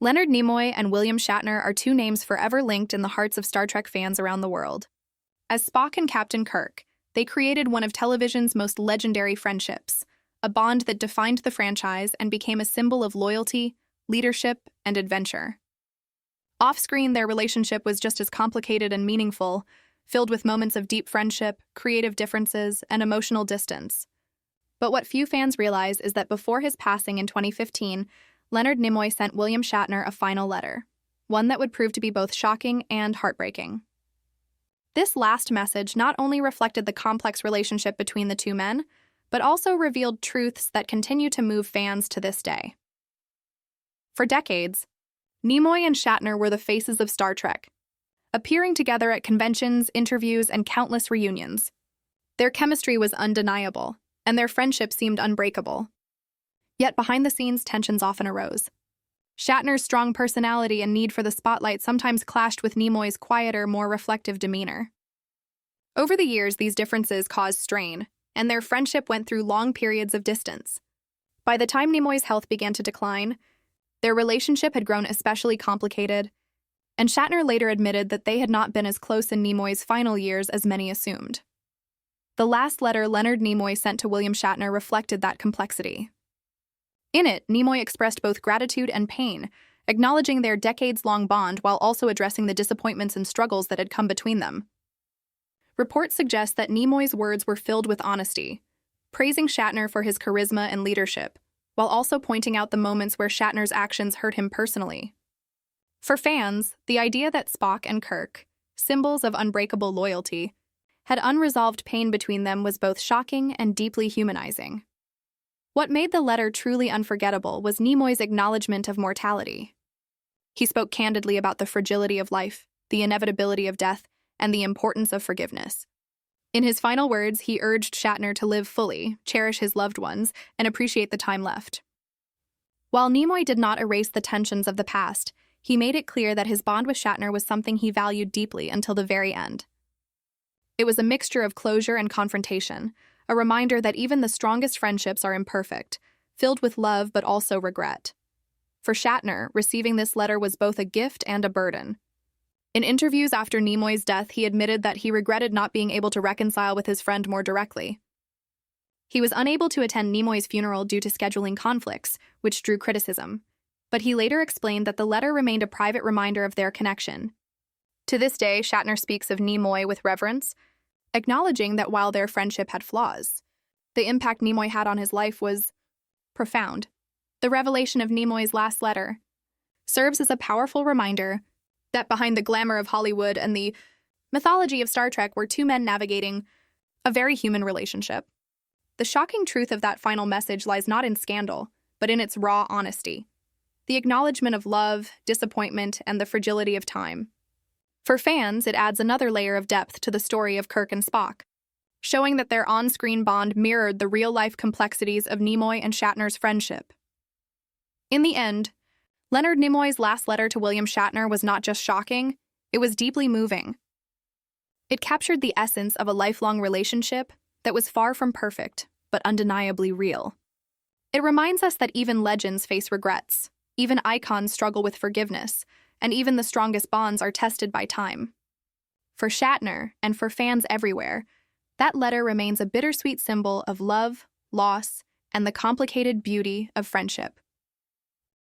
Leonard Nimoy and William Shatner are two names forever linked in the hearts of Star Trek fans around the world. As Spock and Captain Kirk, they created one of television's most legendary friendships, a bond that defined the franchise and became a symbol of loyalty, leadership, and adventure. Off-screen, their relationship was just as complicated and meaningful, filled with moments of deep friendship, creative differences, and emotional distance. But what few fans realize is that before his passing in 2015, Leonard Nimoy sent William Shatner a final letter, one that would prove to be both shocking and heartbreaking. This last message not only reflected the complex relationship between the two men, but also revealed truths that continue to move fans to this day. For decades, Nimoy and Shatner were the faces of Star Trek, appearing together at conventions, interviews, and countless reunions. Their chemistry was undeniable, and their friendship seemed unbreakable. Yet behind the scenes, tensions often arose. Shatner's strong personality and need for the spotlight sometimes clashed with Nimoy's quieter, more reflective demeanor. Over the years, these differences caused strain, and their friendship went through long periods of distance. By the time Nimoy's health began to decline, their relationship had grown especially complicated, and Shatner later admitted that they had not been as close in Nimoy's final years as many assumed. The last letter Leonard Nimoy sent to William Shatner reflected that complexity. In it, Nimoy expressed both gratitude and pain, acknowledging their decades-long bond while also addressing the disappointments and struggles that had come between them. Reports suggest that Nimoy's words were filled with honesty, praising Shatner for his charisma and leadership, while also pointing out the moments where Shatner's actions hurt him personally. For fans, the idea that Spock and Kirk, symbols of unbreakable loyalty, had unresolved pain between them was both shocking and deeply humanizing. What made the letter truly unforgettable was Nimoy's acknowledgement of mortality. He spoke candidly about the fragility of life, the inevitability of death, and the importance of forgiveness. In his final words, he urged Shatner to live fully, cherish his loved ones, and appreciate the time left. While Nimoy did not erase the tensions of the past, he made it clear that his bond with Shatner was something he valued deeply until the very end. It was a mixture of closure and confrontation, a reminder that even the strongest friendships are imperfect, filled with love but also regret. For Shatner, receiving this letter was both a gift and a burden. In interviews after Nimoy's death, he admitted that he regretted not being able to reconcile with his friend more directly. He was unable to attend Nimoy's funeral due to scheduling conflicts, which drew criticism, but he later explained that the letter remained a private reminder of their connection. To this day, Shatner speaks of Nimoy with reverence, acknowledging that while their friendship had flaws, the impact Nimoy had on his life was profound. The revelation of Nimoy's last letter serves as a powerful reminder that behind the glamour of Hollywood and the mythology of Star Trek were two men navigating a very human relationship. The shocking truth of that final message lies not in scandal, but in its raw honesty, the acknowledgement of love, disappointment, and the fragility of time. For fans, it adds another layer of depth to the story of Kirk and Spock, showing that their on-screen bond mirrored the real-life complexities of Nimoy and Shatner's friendship. In the end, Leonard Nimoy's last letter to William Shatner was not just shocking, it was deeply moving. It captured the essence of a lifelong relationship that was far from perfect, but undeniably real. It reminds us that even legends face regrets, even icons struggle with forgiveness, and even the strongest bonds are tested by time. For Shatner, and for fans everywhere, that letter remains a bittersweet symbol of love, loss, and the complicated beauty of friendship.